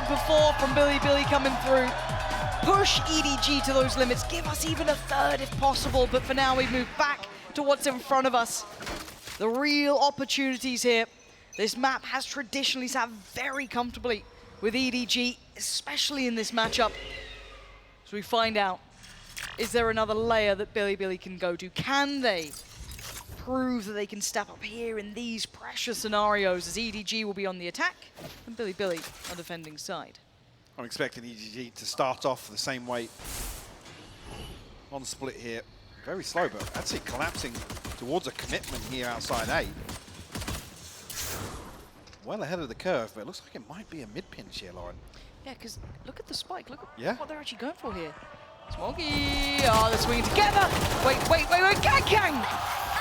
had before from BLG coming through. Push EDG to those limits, give us even a third if possible, but for now we move back to what's in front of us. The real opportunities here. This map has traditionally sat very comfortably with EDG, especially in this matchup. So we find out, is there another layer that BLG can go to? Can they prove that they can step up here in these pressure scenarios as EDG will be on the attack and BLG on defending side? I'm expecting EDG to start off the same way on split here. Very slow, but actually collapsing towards a commitment here outside A. Well ahead of the curve, but it looks like it might be a mid-pinch here, Lauren. Yeah, because look at the spike. Look at what they're actually going for here. Smokey, they're swinging together. Wait, Gang!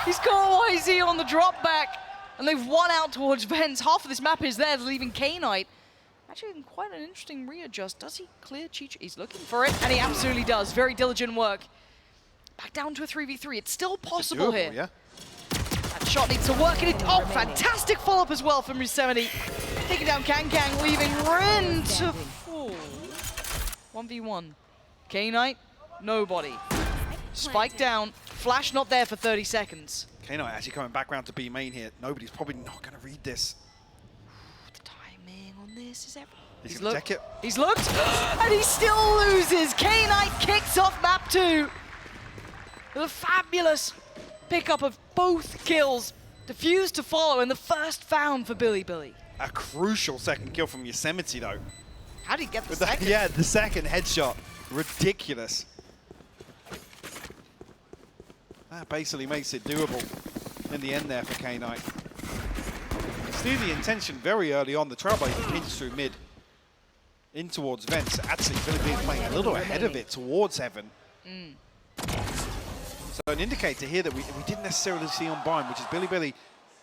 He's got YZ on the drop back, and they've won out towards Vents. Half of this map is theirs, leaving K-Knight. Actually, in quite an interesting readjust. Does he clear Cheech? He's looking for it, and he absolutely does. Very diligent work. Back down to a 3v3. It's still possible here. Yeah. That shot needs to work, and it, fantastic follow-up as well from Yosemite. Taking down Kang, leaving Rin to fall. 1v1. K-Knight, nobody. Spike down, flash not there for 30 seconds. K-Knight actually coming back round to B main here. Nobody's probably not going to read this. The timing on this is everything. He's going to check it. He's looked, and he still loses. K-Knight kicks off map 2. With a fabulous pickup of both kills. Defuse to follow, and the first found for BLG. A crucial second kill from Yosemite, though. How did he get the second? Yeah, the second headshot. Ridiculous. That basically makes it doable in the end there for K-Knight. See the intention very early on. The Trailblazer pinched through mid in towards Vents. Actually, BLG playing a little ahead of it towards Heaven. So an indicator here that we didn't necessarily see on Bind, which is BLG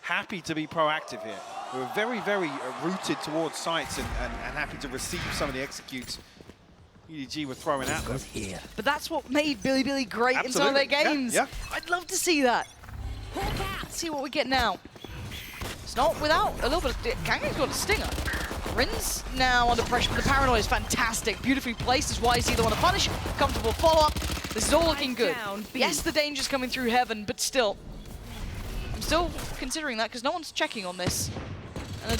happy to be proactive here. We were very, very rooted towards sites and happy to receive some of the executes EDG were throwing at them. But that's what made BLG great in some of their games. Yeah. I'd love to see that. Let's see what we get now. It's not without a little bit of... Kang's got a stinger. Rin's now under pressure, but the paranoia is fantastic. Beautifully placed as YZ the one to punish. Comfortable follow-up. This is all looking good. Yes, the danger's coming through Heaven, but still. I'm still considering that because no one's checking on this. And a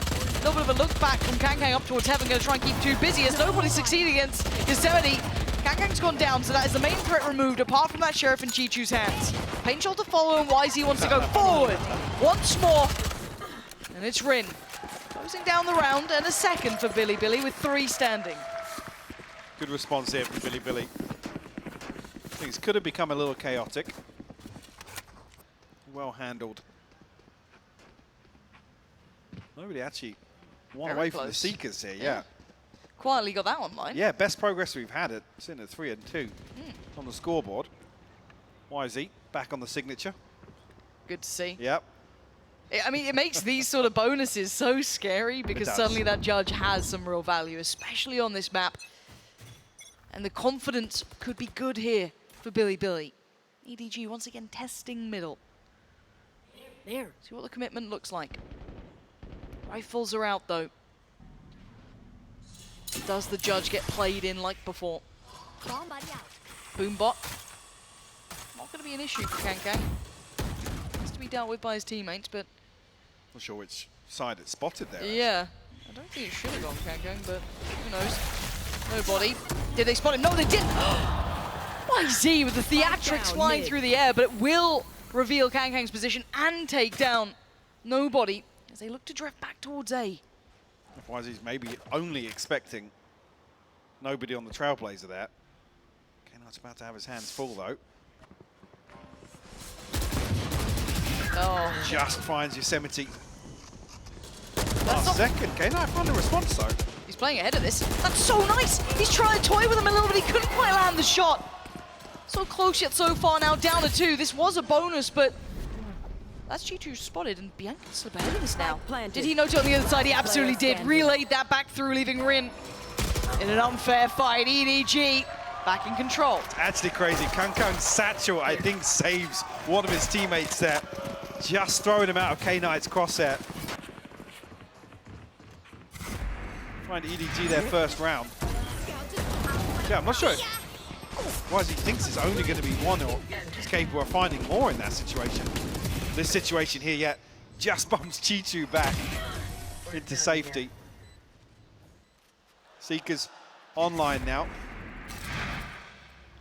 little bit of a look back from Kang up towards Heaven, going to try and keep too busy as nobody's succeeding against Yosemite. Kang's gone down, so that is the main threat removed, apart from that Sheriff in Chichu's hands. Paint Shot to follow, and YZ wants to go forward. Once more, and it's Rin. Closing down the round, and a second for BLG with 3 standing. Good response here from BLG. Things could have become a little chaotic. Well handled. Nobody actually one away from the Seekers here, yeah. Quietly got that online. Yeah, best progress we've had at sitting at 3 and 2 on the scoreboard. YZ back on the signature. Good to see. Yep. I mean, it makes these sort of bonuses so scary because suddenly that judge has some real value, especially on this map. And the confidence could be good here for BLG. EDG once again testing middle. There. See what the commitment looks like. Rifles are out though. Does the judge get played in like before? Boombot. Not going to be an issue for Kang. Has to be dealt with by his teammates, but... Not sure which side it spotted there. Yeah. I don't think it should have gone Kang, but who knows. Nobody. Did they spot him? No, they didn't! YZ with the theatrics flying through the air, but it will reveal Kang's position and take down nobody as they look to drift back towards A. YZ's maybe only expecting nobody on the Trailblazer there. K-Knight's about to have his hands full though. Oh. Just finds Yosemite. Last second, K-Knight found a response though. He's playing ahead of this. That's so nice! He's trying to toy with him a little bit, he couldn't quite land the shot. So close yet so far now, down to 2. This was a bonus, but that's G2 spotted, and Bianca can slip ahead of this now. Did he note it on the other side? He absolutely did. Relayed that back through, leaving Rin in an unfair fight. EDG back in control. Actually crazy. Kang's satchel, I think, saves one of his teammates there. Just throwing him out of K-Knight's crosshair. Trying to EDG their first round. Yeah, I'm not sure why he thinks it's only going to be one or is capable of finding more in that situation. This situation here, yet just bumps Chichu back into safety. Seeker's online now.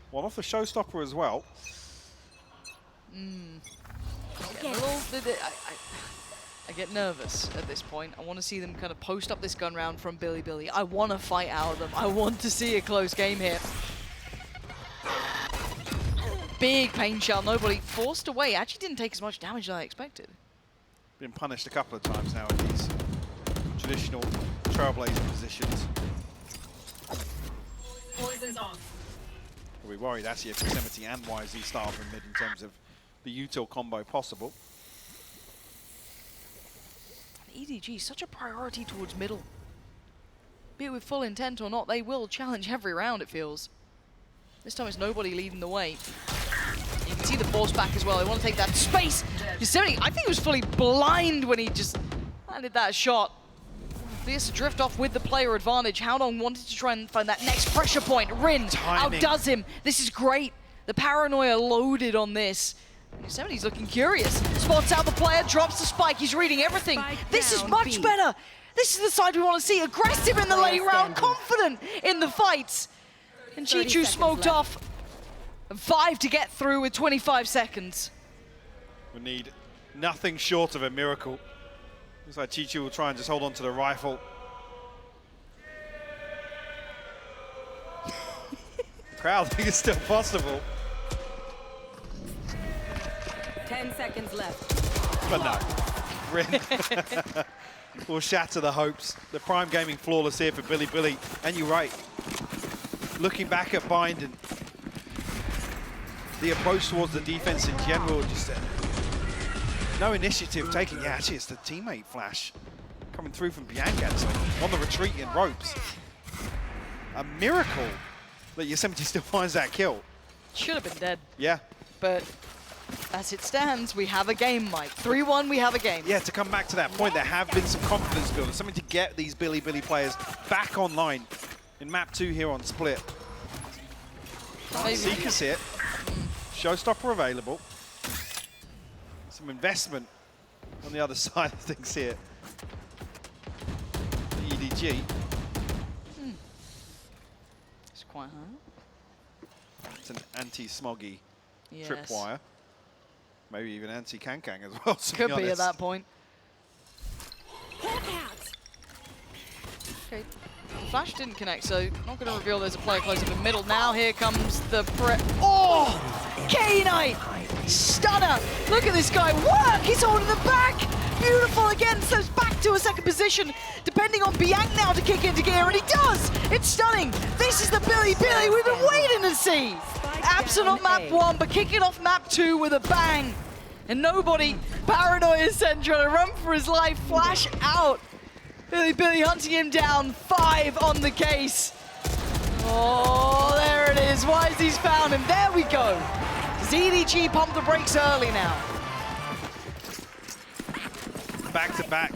One off the showstopper as well. I get nervous at this point. I want to see them kind of post up this gun round from Billy. I want to fight out of them. I want to see a close game here. Big pain shell, nobody forced away. Actually didn't take as much damage as I expected. Been punished a couple of times now in these traditional trailblazer positions. Poison's off. We worried actually if Yosemite and YZ start from mid in terms of the util combo possible. EDG, such a priority towards middle. Be it with full intent or not, they will challenge every round, it feels. This time it's nobody leading the way. You can see the force back as well. They want to take that space. Yosemite, I think he was fully blind when he just landed that shot. He has to drift off with the player advantage. Howdong wanted to try and find that next pressure point. Rin outdoes him. This is great. The paranoia loaded on this. Yosemite's looking curious. Spots out the player, drops the spike. He's reading everything. This is much better. This is the side we want to see. Aggressive in the late round, confident in the fights. And Chichu smoked off. 5 to get through with 25 seconds. We need nothing short of a miracle. Looks like Chichu will try and just hold on to the rifle. The crowd think it's still possible. 10 seconds left. But no. Rin will shatter the hopes. The Prime Gaming flawless here for Billy. And you're right. Looking back at Bind and the approach towards the defense in general, just no initiative taken. Yeah, actually, it's the teammate flash coming through from Bianca on the retreat in ropes. A miracle that Yosemite still finds that kill. Should have been dead. Yeah. But as it stands, we have a game, Mike. 3-1, we have a game. Yeah, to come back to that point, there have been some confidence builders, something to get these Billy players back online in map 2 here on Split. Seeker's hit. Showstopper available. Some investment on the other side of things here. The EDG. It's quite high. It's an anti-smoggy Yes. tripwire. Maybe even anti-Kankang as well, to Could be be honest. at that point. Okay. Flash didn't connect, so not going to reveal there's a player close up in middle. Now here comes the Oh! K-Knight! Stunner! Look at this guy work! He's holding the back! Beautiful again, steps back to a second position, depending on Bianc now to kick into gear, and he does! It's stunning! This is the Billy we've been waiting to see! Absent on map 1, but kicking off map 2 with a bang! And nobody, Paranoia Sen trying to run for his life, flash out! Billy hunting him down, 5 on the case. Oh, there it is. YZ's found him. There we go. EDG pump the brakes early now. Back to back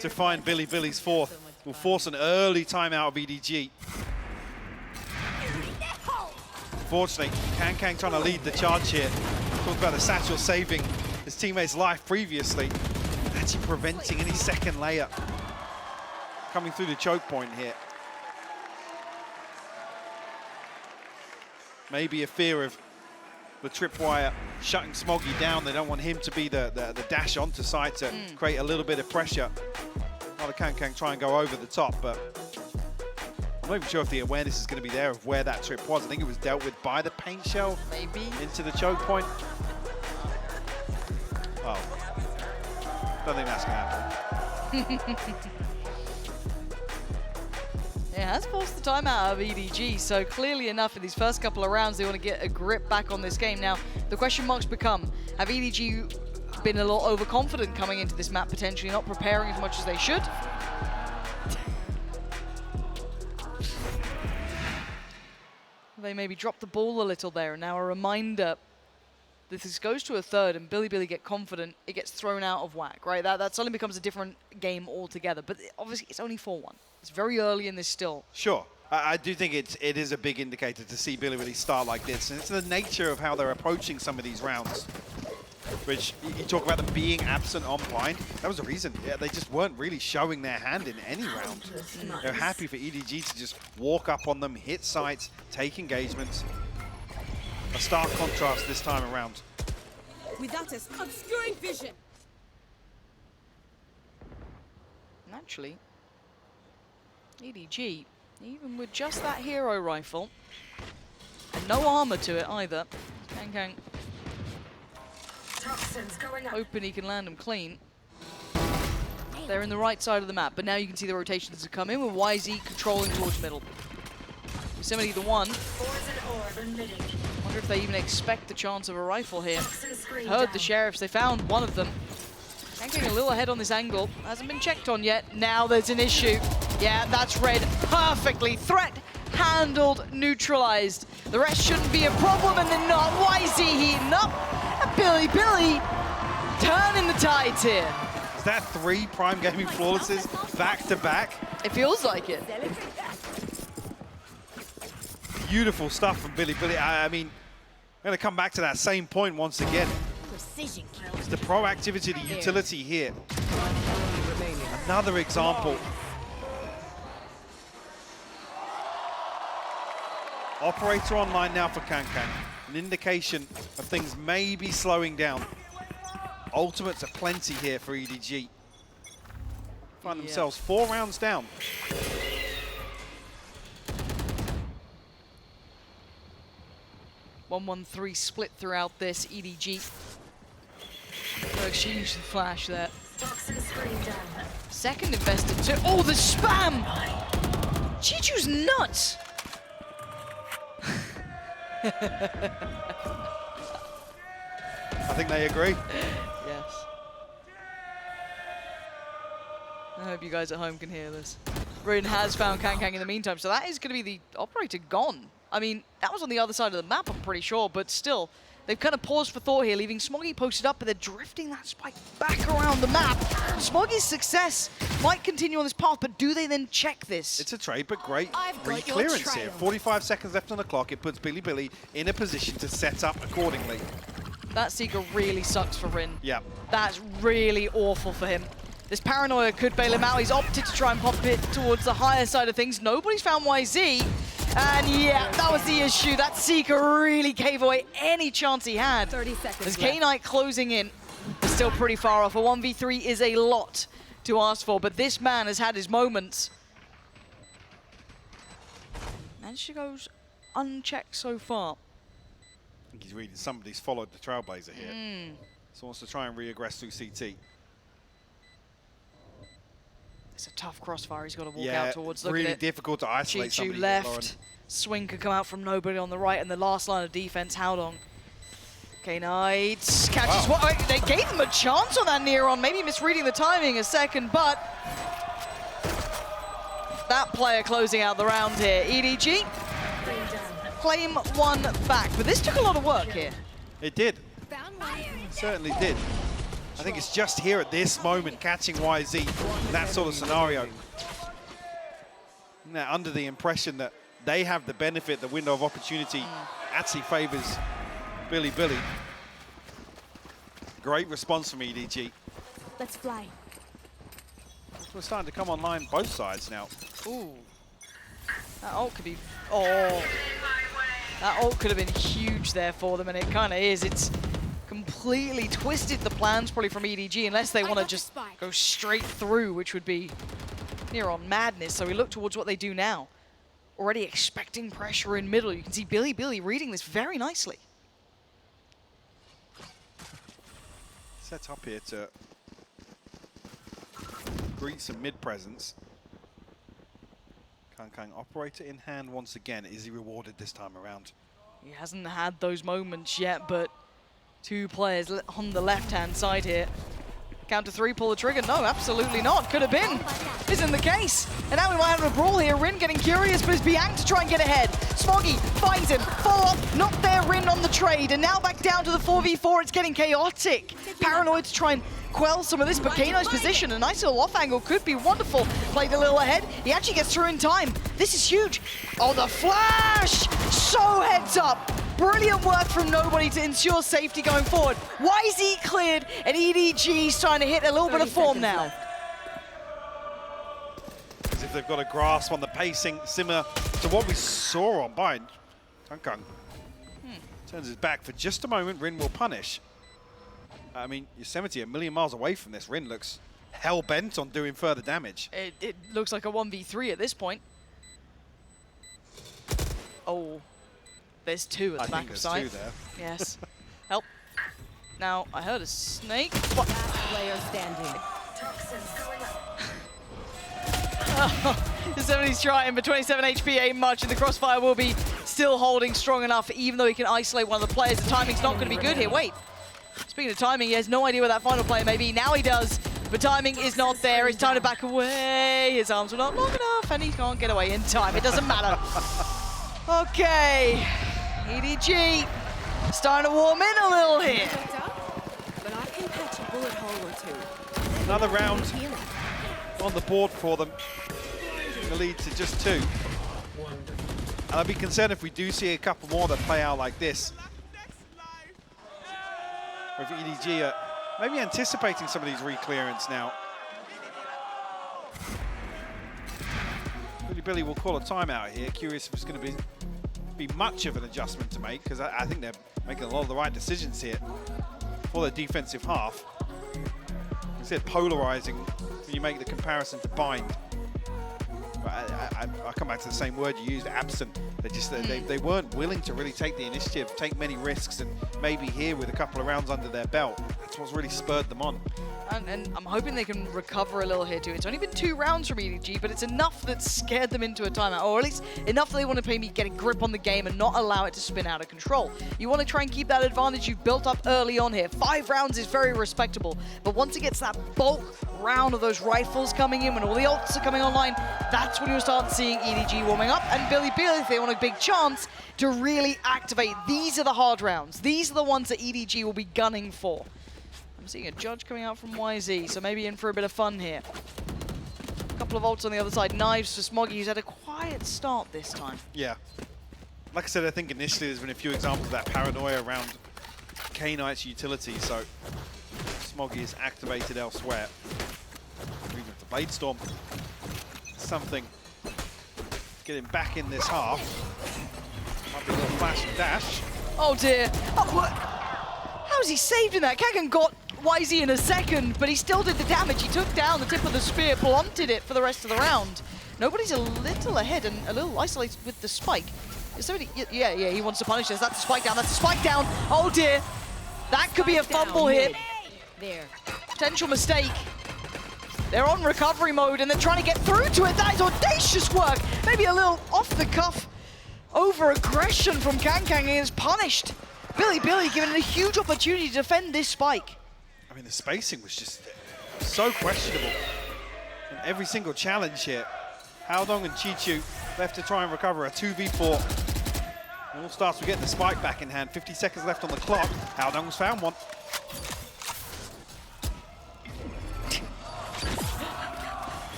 to find Billy's fourth. Will force an early timeout of EDG. Unfortunately, Kankang trying to lead the charge here. Talked about the satchel saving his teammate's life previously. Actually preventing any second layup. Coming through the choke point here. Maybe a fear of the tripwire shutting Smoggy down. They don't want him to be the dash onto site to create a little bit of pressure. While the Kankang try and go over the top, but I'm not even sure if the awareness is going to be there of where that trip was. I think it was dealt with by the paint shell. Maybe. Into the choke point. Oh. Don't think that's going to happen. It has forced the timeout of EDG, so clearly enough in these first couple of rounds they want to get a grip back on this game. Now, the question marks become, have EDG been a lot overconfident coming into this map, potentially not preparing as much as they should? They maybe dropped the ball a little there, and now a reminder this goes to a third and Billy get confident, it gets thrown out of whack, right? That suddenly becomes a different game altogether. But obviously, it's only 4-1. It's very early in this still. Sure. I do think it is a big indicator to see Billy start like this. And it's the nature of how they're approaching some of these rounds. Which, you talk about them being absent on blind. That was the reason. Yeah, they just weren't really showing their hand in any round. They're happy for EDG to just walk up on them, hit sites, take engagements. A stark contrast this time around. Without us obscuring vision. Naturally, EDG, even with just that hero rifle, and no armor to it either, Kang hoping he can land them clean. They're in the right side of the map, but now you can see the rotations have come in with YZ controlling towards middle. Yosemite the one. Wonder if they even expect the chance of a rifle here. Heard the sheriffs, they found one of them. Getting a little ahead on this angle. Hasn't been checked on yet. Now there's an issue. Yeah, that's red perfectly. Threat handled, neutralized. The rest shouldn't be a problem, and then not. YZ heating up. And Billy turning the tides here. Is that 3 Prime Gaming flawlesses back to back? It feels like it. Beautiful stuff from Billy. I mean, I'm going to come back to that same point once again. Precision. It's the proactivity, the utility here. Another example. Operator online now for Kang. An indication of things maybe slowing down. Ultimates are plenty here for EDG. Find themselves 4 rounds down. (1-1-3) split throughout this. EDG. No exchange the flash there. Second invested too. Oh, the spam! Chichu's nuts! I think they agree. Yes. I hope you guys at home can hear this. Rin has found Kang in the meantime, so that is going to be the operator gone. I mean, that was on the other side of the map, I'm pretty sure, but still, they've kind of paused for thought here, leaving Smoggy posted up, but they're drifting that spike back around the map. Smoggy's success might continue on this path, but do they then check this? It's a trade, but great re-clearance here. 45 seconds left on the clock. It puts Billy in a position to set up accordingly. That Seeker really sucks for Rin. Yeah. That's really awful for him. This paranoia could bail him out. He's opted to try and pop it towards the higher side of things. Nobody's found YZ. And yeah, that was the issue. That Seeker really gave away any chance he had. 30 seconds As K-Knight closing in, is still pretty far off. A 1v3 is a lot to ask for, but this man has had his moments. And she goes unchecked so far. I think he's reading somebody's followed the Trailblazer here. So wants to try and re-aggress through CT. It's a tough crossfire he's got to walk out towards. Look really at it. Difficult to isolate Chichu somebody. left. Swing could come out from nobody on the right, and the last line of defense, Howdong. K-Knight catches what? They gave him a chance on that Neron, maybe misreading the timing a second, but that player closing out the round here. EDG claim one back, but this took a lot of work here. It did. It certainly did. I think it's just here at this moment catching YZ in that sort of scenario. Now, under the impression that they have the benefit, the window of opportunity actually favors Billy. Great response from EDG. Let's fly. We're starting to come online both sides now. Ooh. That ult could be... Oh. That ult could have been huge there for them, and it kind of is. It's completely twisted the plans probably from EDG, unless they want to just go straight through, which would be near on madness. So we look towards what they do now. Already expecting pressure in middle. You can see Billy reading this very nicely. Set up here to greet some mid presence. Kang operator in hand once again. Is he rewarded this time around? He hasn't had those moments yet, but two players on the left-hand side here. Count to 3, pull the trigger. No, absolutely not. Could have been. Isn't the case. And now we might have a brawl here. Rin getting curious, but it's Biang to try and get ahead. Smoggy finds him. Follow up. Not there, Rin on the trade. And now back down to the 4v4. It's getting chaotic. Paranoid to try and quell some of this, but K9's position, a nice little off angle could be wonderful. Played a little ahead. He actually gets through in time. This is huge. Oh, the flash! So heads up. Brilliant work from Nobody to ensure safety going forward. YZ cleared, and EDG starting to hit a little bit of form now. As if they've got a grasp on the pacing, similar to what we saw on Bind. Kang turns his back for just a moment. Rin will punish. I mean, Yosemite a million miles away from this. Rin looks hell-bent on doing further damage. It looks like a 1v3 at this point. Oh. There's 2 at the back of sight. I think there's 2 there. Yes. Help. Now, I heard a snake. Last player standing. Yosemites trying, but 27 HP ain't much, and the crossfire will be still holding strong enough, even though he can isolate one of the players. The timing's not going to be good here. Wait. Speaking of timing, he has no idea where that final player may be. Now he does, but timing is not there. It's time to back away. His arms were not long enough, and he can't get away in time. It doesn't matter. Okay. EDG starting to warm in a little here. But I can patch a bullet hole or 2. Another round on the board for them. The lead to just 2. And I'd be concerned if we do see a couple more that play out like this. Or if EDG are maybe anticipating some of these re-clearance now. Billy will call a timeout here. Curious if it's going to be much of an adjustment to make, because I think they're making a lot of the right decisions here for their defensive half. I said polarizing when you make the comparison to Bind. But I come back to the same word you used, absent. They weren't willing to really take the initiative, take many risks, and maybe here with a couple of rounds under their belt, that's what's really spurred them on. And I'm hoping they can recover a little here too. It's only been 2 rounds from EDG, but it's enough that scared them into a timeout, or at least enough that they want to maybe get a grip on the game and not allow it to spin out of control. You want to try and keep that advantage you've built up early on here. 5 rounds is very respectable, but once it gets that bulk round of those rifles coming in, when all the ults are coming online, that's when you'll start seeing EDG warming up, and Billy, if they want a big chance to really activate. These are the hard rounds. These are the ones that EDG will be gunning for. I'm seeing a judge coming out from YZ, so maybe in for a bit of fun here. A couple of ults on the other side. Knives for Smoggy, who's had a quiet start this time. Yeah. Like I said, I think initially there's been a few examples of that paranoia around K-Knight's utility, so Smoggy is activated elsewhere. Even if the Blade Storm, something get him back in this half. Might be a little flash and dash. Oh dear. Oh, what? How is he saved in that? Kagan got YZ in a second, but he still did the damage. He took down the tip of the spear, blunted it for the rest of the round. Nobody's a little ahead and a little isolated with the spike. Is somebody, yeah, he wants to punish us. That's a spike down, that's a spike down. Oh dear. That could be a fumble hit. There. Potential mistake. They're on recovery mode and they're trying to get through to it. That is audacious work. Maybe a little off the cuff over-aggression from Kang and is punished. Billy given a huge opportunity to defend this spike. I mean, the spacing was just so questionable. In every single challenge here, Haodong and Chichu left to try and recover a 2v4. It all starts with getting the spike back in hand. 50 seconds left on the clock. Haodong's found one.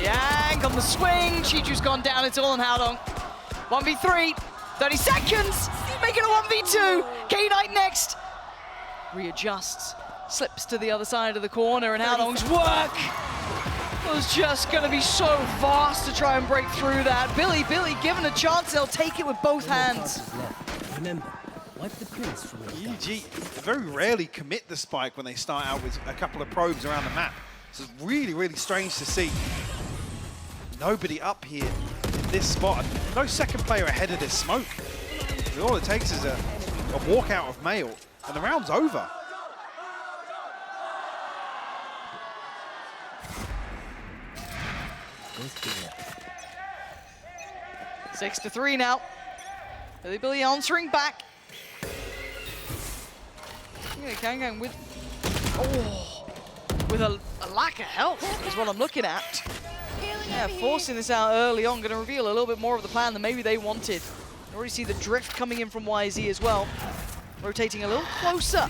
Yang on the swing. Chichu's gone down. It's all on Haodong. 1v3. 30 seconds. Making a 1v2. K-Knight next. Readjusts. Slips to the other side of the corner, and Haodong's work was just going to be so vast to try and break through that. Billy given a chance, they'll take it with both hands. Remember, wipe the prints from your EDG very rarely commit the spike when they start out with a couple of probes around the map. So it's really, really strange to see nobody up here in this spot. No second player ahead of this smoke. All it takes is a walkout of Mail, and the round's over. Six to 3 now. Billy answering back. Yeah, Kang with... Oh, with a lack of health is what I'm looking at. Yeah, forcing this out early on, going to reveal a little bit more of the plan than maybe they wanted. You already see the drift coming in from YZ as well. Rotating a little closer.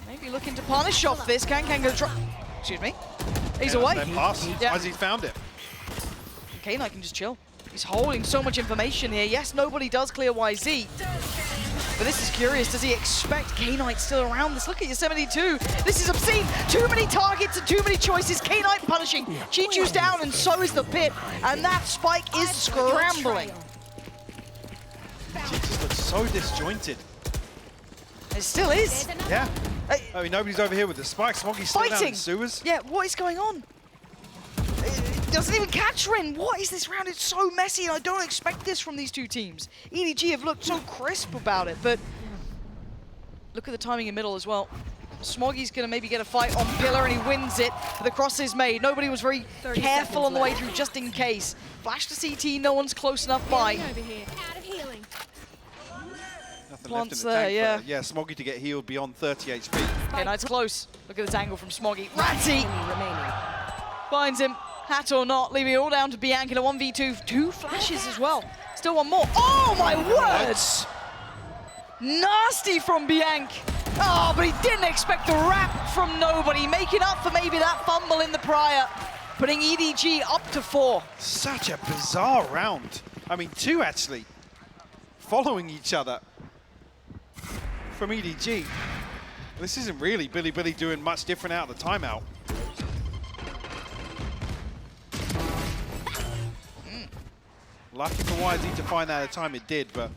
Maybe looking to punish off this. Can go try. Excuse me. He's away. Then pass. Yeah. As he found it. K9 can just chill. He's holding so much information here. Yes, nobody does clear YZ. But this is curious. Does he expect K-Knight still around this? Look at your 72. This is obscene. Too many targets and too many choices. K-Knight punishing. Chi-Chu's down and so is the pit. And that spike is scrambling. She just looks so disjointed. It still is. Yeah. I mean, nobody's over here with the spike. Smoggy's still down in Fighting. sewers. Yeah, what is going on? It doesn't even catch Rin. What is this round? It's so messy, and I don't expect this from these two teams. EDG have looked so crisp about it, but look at the timing in middle as well. Smoggy's going to maybe get a fight on Pillar, and he wins it. But the cross is made. Nobody was very careful on the way through, just in case. Flash to CT, no one's close enough by. Over here. Out of healing. Nothing Plants left in the there, tank, yeah. yeah, Smoggy to get healed beyond 30 HP. Okay, Knight's close. Look at this angle from Smoggy. Ratty finds him. Hat or not, leaving it all down to Bianca in a 1v2. 2 flashes as well. Still one more. Oh my words! Nasty from Bianca. Oh, but he didn't expect the wrap from nobody. Making up for maybe that fumble in the prior. Putting EDG up to 4. Such a bizarre round. I mean, 2 actually. Following each other from EDG. This isn't really Billy doing much different out of the timeout. Lucky for YZ to find out the time it did, but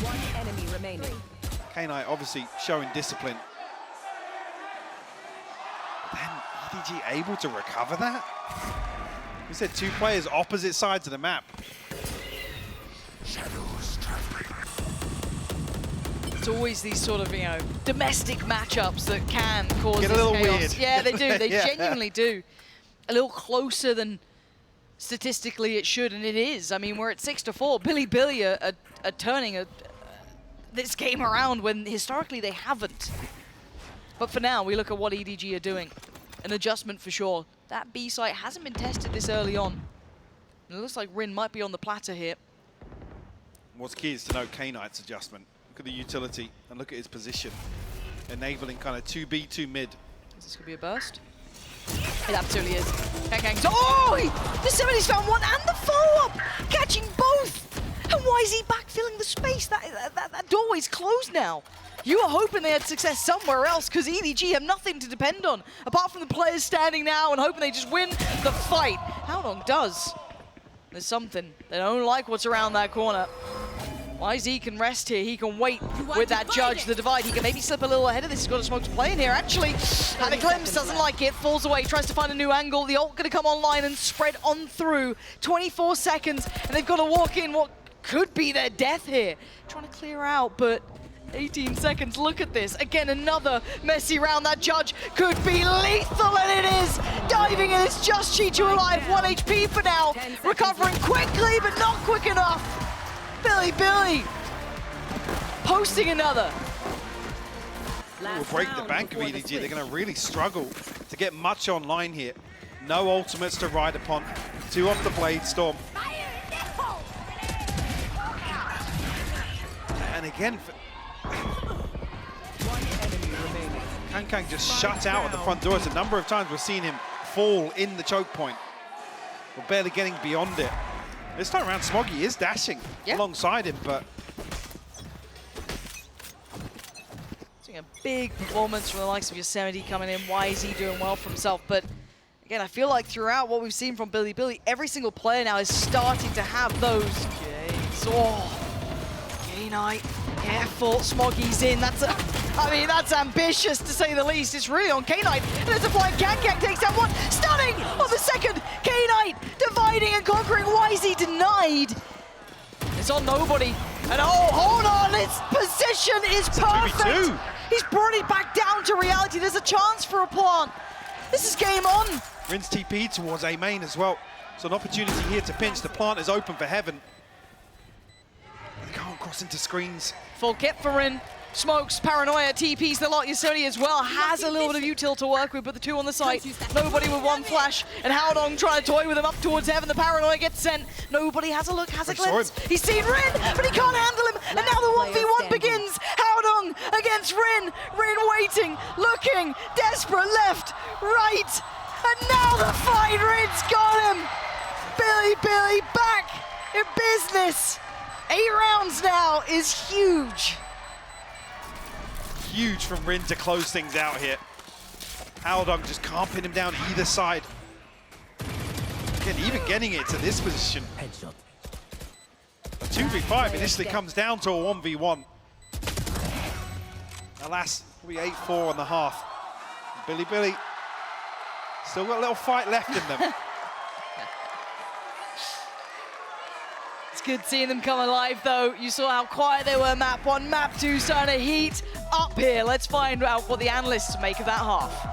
One enemy remaining. K-Knight obviously showing discipline. Then EDG able to recover that? We said 2 players opposite sides of the map. It's always these sort of, you know, domestic matchups that can cause Get a this little chaos. weird. Yeah, they do. They Yeah. genuinely do. A little closer than statistically it should, and it is. I mean, we're at 6-4. Billy are turning this game around when historically they haven't. But for now, we look at what EDG are doing. An adjustment for sure. That B site hasn't been tested this early on. And it looks like Rin might be on the platter here. What's key is to note K-Knight's adjustment. Look at the utility and look at his position. Enabling kind of 2B, 2 mid. Is this going to be a burst? It absolutely is. Oh! The 70's found one and the follow-up! Catching both! And why is he backfilling the space? That doorway's closed now. You were hoping they had success somewhere else because EDG have nothing to depend on apart from the players standing now and hoping they just win the fight. How long does? There's something. They don't like what's around that corner. YZ can rest here. He can wait with that judge, the divide. He can maybe slip a little ahead of this. He's got a smoke to play in here. Actually, had a glimpse, doesn't like it, falls away, tries to find a new angle. The ult going to come online and spread on through. 24 seconds, and they've got to walk in what could be their death here. Trying to clear out, but 18 seconds. Look at this. Again, another messy round. That judge could be lethal, and it is. Diving in, it's just Chi-Chu alive. 1 HP for now. Recovering quickly, but not quick enough. Billy posting another. Will break the bank of EDG. They're going to really struggle to get much online here. No ultimates to ride upon. 2 off the Blade Storm. And again, Kang just shut out at the front door. It's a number of times we've seen him fall in the choke point. We're barely getting beyond it. This time around, Smoggy is dashing alongside him, but seeing a big performance from the likes of Yosemite coming in. YZ doing well for himself, but again, I feel like throughout what we've seen from Billy, every single player now is starting to have those games. Oh, K-Knight, careful, Smoggy's in. That's ambitious to say the least. It's really on K-Knight. And there's a flying Kang takes down one. Stunning on the second. K-Knight dividing and conquering. YZ denied. It's on nobody. And oh, hold on, its position is perfect. 2v2. He's brought it back down to reality. There's a chance for a plant. This is game on. Rin's TP towards A main as well. So an opportunity here to pinch. The plant is open for Heaven. They can't cross into screens. Full kit for Rin. Smokes, Paranoia, TPs the lot. Yosemite as well has a little bit of util to work with, but the two on the site. Nobody with one flash, and Howdong trying to toy with him up towards heaven. The Paranoia gets sent. Nobody has a look, has a glimpse. He's seen Rin, but he can't handle him. And now the 1v1 begins. Howdong against Rin. Rin waiting, looking, desperate, left, right. And now the fight, Rin's got him. Billy back in business. 8 rounds now is huge. Huge from Rin to close things out here. Howdong just can't pin him down either side. Again, even getting it to this position. Headshot. A 2v5 initially comes down to a 1v1. Alas, we 8-4 on the half. Billy still got a little fight left in them. It's good seeing them come alive, though. You saw how quiet they were, map 1. Map 2 starting to heat up here. Let's find out what the analysts make of that half.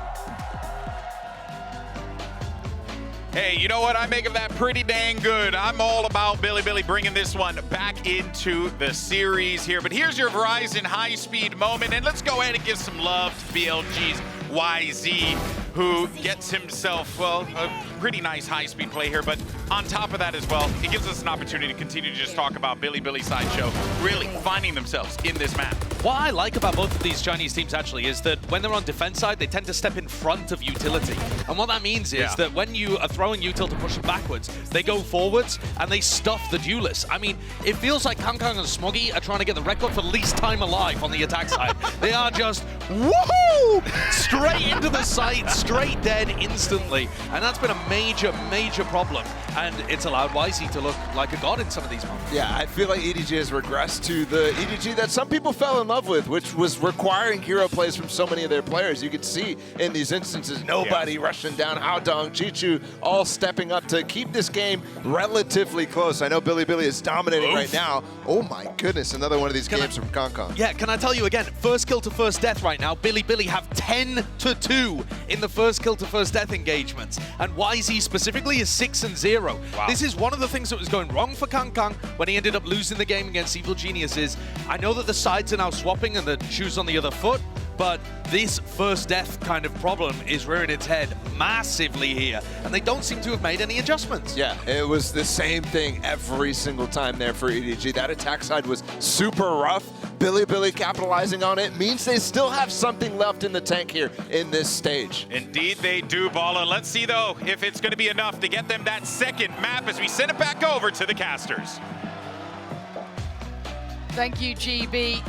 Hey, you know what? I make of that pretty dang good. I'm all about Billy bringing this one back into the series here. But here's your Verizon high-speed moment, and let's go ahead and give some love to BLG's YZ, who gets himself, well, a pretty nice high-speed play here. But on top of that as well, it gives us an opportunity to continue to just talk about Billy Sideshow really finding themselves in this map. What I like about both of these Chinese teams actually is that when they're on defense side, they tend to step in front of utility. And what that means is that when you are throwing util to push them backwards, they go forwards and they stuff the duelists. I mean, it feels like Kangkang and Smoggy are trying to get the record for least time alive on the attack side. They are just, woohoo! Straight into the site, straight dead instantly. And that's been a major problem. And it's allowed YZ to look like a god in some of these moments. Yeah, I feel like EDG has regressed to the EDG that some people fell in love with, which was requiring hero plays from so many of their players. You could see in these instances, nobody rushing down, Howdong, Chichu, all stepping up to keep this game relatively close. I know Billy is dominating right now. Oh my goodness, another one of these games from Kangkang. Yeah, can I tell you again, first kill to first death right now, Billy have 10-2 in the first kill to first death engagements. And YZ specifically is 6-0. Wow. This is one of the things that was going wrong for Kangkang when he ended up losing the game against Evil Geniuses. I know that the sides are now swapping and the shoes on the other foot, but this first death kind of problem is rearing its head massively here, and they don't seem to have made any adjustments. Yeah, it was the same thing every single time there for EDG. That attack side was super rough. Billy capitalizing on it means they still have something left in the tank here in this stage. Indeed they do, Balla. Let's see, though, if it's going to be enough to get them that second map as we send it back over to the casters. Thank you, GB.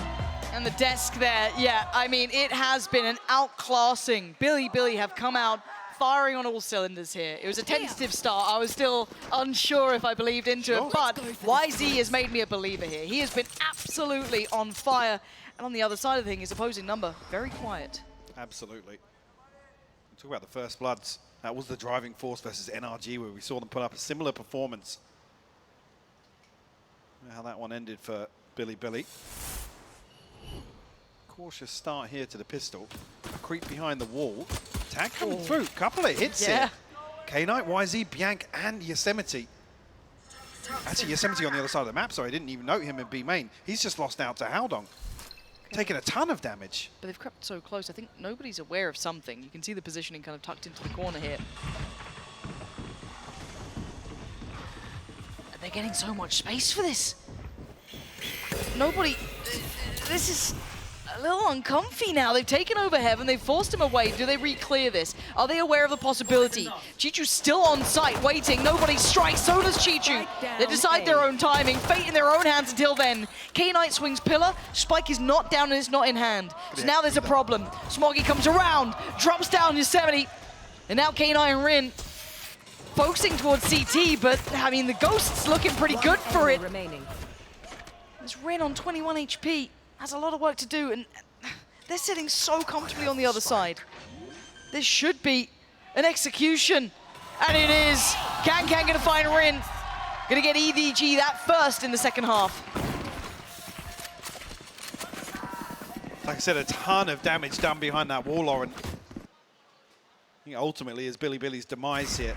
And the desk there, yeah, I mean, it has been an outclassing. Billy have come out firing on all cylinders here. It was a tentative start. I was still unsure if I believed into it, but YZ has made me a believer here. He has been absolutely on fire. And on the other side of the thing, his opposing number, very quiet. Absolutely. Talk about the First Bloods. That was the driving force versus NRG, where we saw them put up a similar performance. How that one ended for Billy. Cautious start here to the pistol. Creep behind the wall. Tag coming through. Couple of hits here. K-Knight, YZ, Bianc, and Yosemite. Actually, Yosemite on the other side of the map, sorry. I didn't even note him in B main. He's just lost out to Howdong. Taking a ton of damage. But they've crept so close. I think nobody's aware of something. You can see the positioning kind of tucked into the corner here. And they're getting so much space for this. Nobody... This is a little uncomfy now. They've taken over Heaven. They've forced him away. Do they re-clear this? Are they aware of the possibility? Chichu's still on site, waiting. Nobody strikes. So does Chichu. They decide their own timing. Fate in their own hands until then. K-Knight swings pillar. Spike is not down and it's not in hand. So now there's a problem. Smoggy comes around, drops down Yosemite. And now K-Knight and Rin focusing towards CT, but I mean, the Ghost's looking pretty good for it. There's Rin on 21 HP. Has a lot of work to do, and they're sitting so comfortably on the other side. This should be an execution, and it is. Kangkang gonna find Rin. Gonna get EDG that first in the second half. Like I said, a ton of damage done behind that wall, Lauren. I think ultimately is Billy's demise here.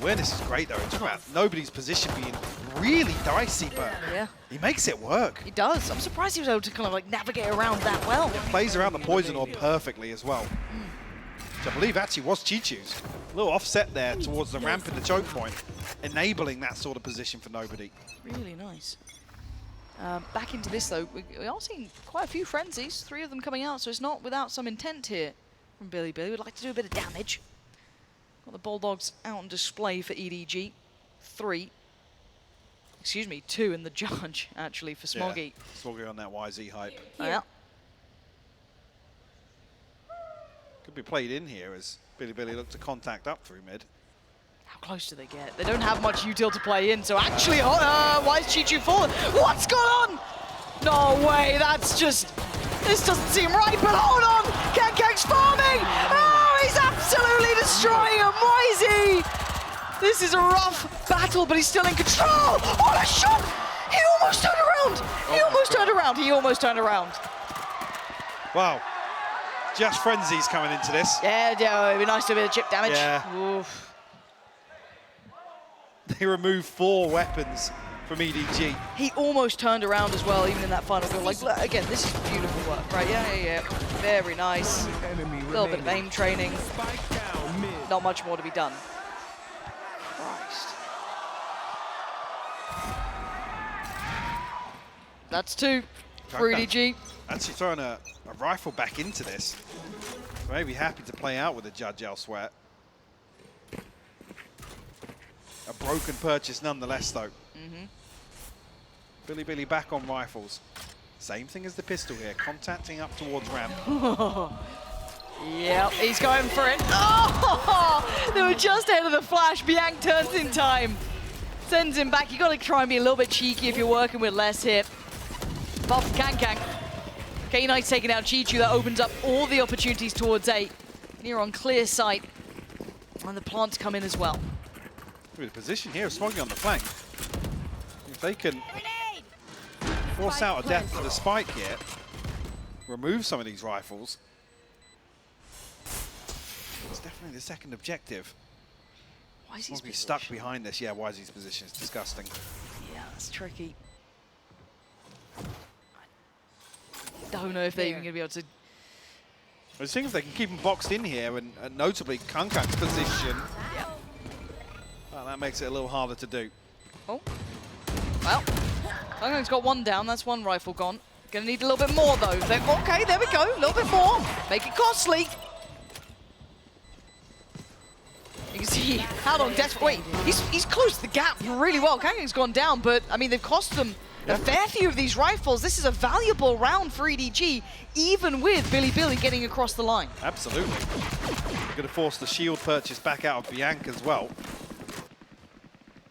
Awareness is great, though. Talk about nobody's position being really dicey, but Yeah. he makes it work. He does. I'm surprised he was able to kind of like navigate around that well. Plays around the poison orb perfectly as well. Which I believe actually was Chichu's. A little offset there towards the ramp in the choke point, enabling that sort of position for nobody. Really nice. Back into this though, we are seeing quite a few frenzies, 3 of them coming out, so it's not without some intent here from Billy. We'd like to do a bit of damage. Got the Bulldogs out on display for EDG. 3. Excuse me, 2 in the judge, actually, for Smoggy. Yeah, Smoggy on that YZ hype. Yeah. Could be played in here as Billy looked to contact up through mid. How close do they get? They don't have much util to play in, so actually, why is Chichu falling? What's going on? No way, that's just, this doesn't seem right, but hold on! Kankang's farming! Oh, he's absolutely destroying him! YZ! This is a rough battle, but he's still in control! Oh, a shot! He almost turned around! He almost turned around! He almost turned around! Wow. Just frenzies coming into this. Yeah, it'd be nice to have a bit of chip damage. Yeah. Oof. They removed 4 weapons from EDG. He almost turned around as well, even in that final goal. Like, look, again, this is beautiful work, right? Yeah. Very nice. A little bit of aim training. Not much more to be done. Christ. That's 2 for EDG. Actually throwing a rifle back into this. Maybe happy to play out with a judge elsewhere. A broken purchase nonetheless, though. Billy back on rifles. Same thing as the pistol here, contacting up towards ramp. Yep, he's going for it. Oh, they were just ahead of the flash. Bianc turns in time. Sends him back. You got to try and be a little bit cheeky if you're working with less here. But for Kankang. K-Knight's taking out Chichu. That opens up all the opportunities towards A. Near on clear sight. And the plants come in as well. With a position here of Smoggy on the flank. If they can force out a death to the spike here, remove some of these rifles. It's definitely the second objective. Why is he stuck behind this? Yeah, YZ's position is disgusting. Yeah, that's tricky. I don't know if they're even going to be able to. I was thinking if they can keep them boxed in here, and notably Kankang's position. Well, that makes it a little harder to do. Oh. Well, Kankang's got 1 down. That's 1 rifle gone. Going to need a little bit more, though. Okay, there we go. A little bit more. Make it costly. You can see how long desperate. Wait, he's closed the gap really well. Kankang's gone down, but, I mean, they've cost them a fair few of these rifles. This is a valuable round for EDG, even with Billy getting across the line. Absolutely. Going to force the shield purchase back out of Bianc as well.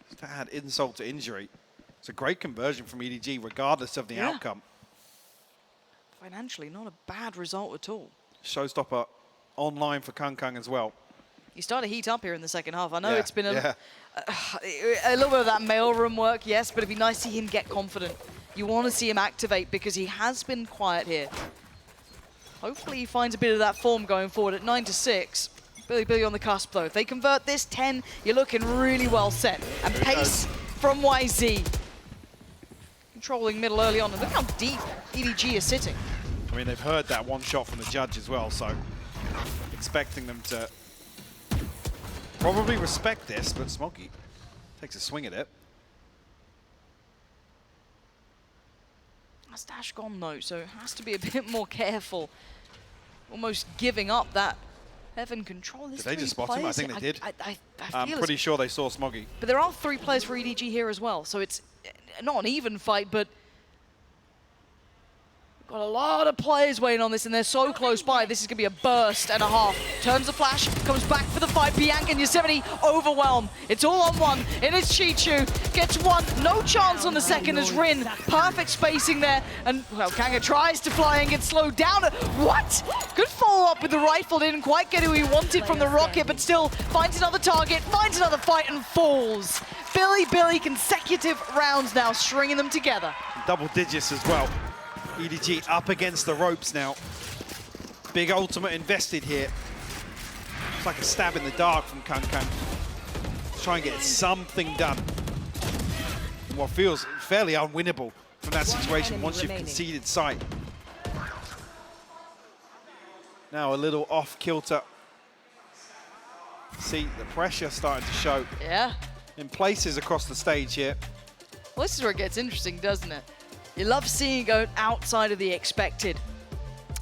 Just to add insult to injury. It's a great conversion from EDG, regardless of the outcome. Financially, not a bad result at all. Showstopper online for Kankang as well. You start to heat up here in the second half. I know it's been a little bit of that mailroom work, yes, but it'd be nice to see him get confident. You want to see him activate because he has been quiet here. Hopefully he finds a bit of that form going forward at 9-6. Billy on the cusp, though. If they convert this 10, you're looking really well set. And pace from YZ. Controlling middle early on. And look how deep EDG is sitting. I mean, they've heard that 1 shot from the judge as well, so expecting them to probably respect this, but Smoggy takes a swing at it. That's dash gone, though, so it has to be a bit more careful. Almost giving up that heaven control. Did they just spot him? I think they did. I'm feel pretty sure they saw Smoggy. But there are 3 players for EDG here as well, so it's not an even fight, but got a lot of players waiting on this, and they're so close by. This is going to be a burst and a half. Turns the flash, comes back for the fight. Bianc and Yosemite overwhelm. It's all on 1. It is Chichu. Gets 1. No chance on the second as Rin. Perfect spacing there. And, well, Kanga tries to fly and gets slowed down. What? Good follow-up with the rifle. Didn't quite get who he wanted from the rocket, but still finds another target, finds another fight, and falls. Billy, consecutive rounds now, stringing them together. Double digits as well. EDG up against the ropes now. Big ultimate invested here. It's like a stab in the dark from Kankang. to try and get something done. What feels fairly unwinnable from that situation once you've conceded sight. Now a little off kilter. See the pressure starting to show Yeah. in places across the stage here. Well, this is where it gets interesting, doesn't it? You love seeing it go outside of the expected.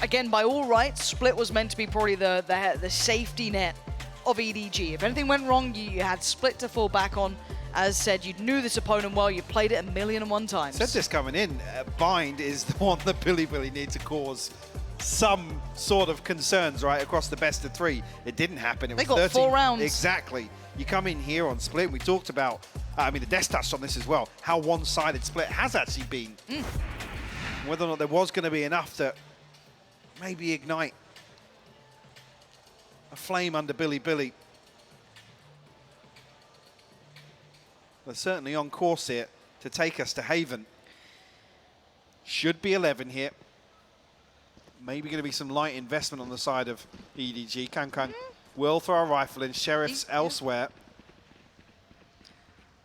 Again, by all rights, Split was meant to be probably the safety net of EDG. If anything went wrong, you had Split to fall back on. As said, you knew this opponent well. You played it 1,000,001 times. Said this coming in, Bind is the one that Billy needs to cause some sort of concerns, right, across the best of 3. It didn't happen. It They was got 13. 4 rounds. Exactly. You come in here on Split. We talked about, I mean, the desk touched on this as well, how one-sided Split has actually been. Whether or not there was going to be enough to maybe ignite a flame under Billy. They're certainly on course here to take us to Haven. Should be 11 here. Maybe going to be some light investment on the side of EDG. Kang will throw a rifle in. Sheriff's elsewhere.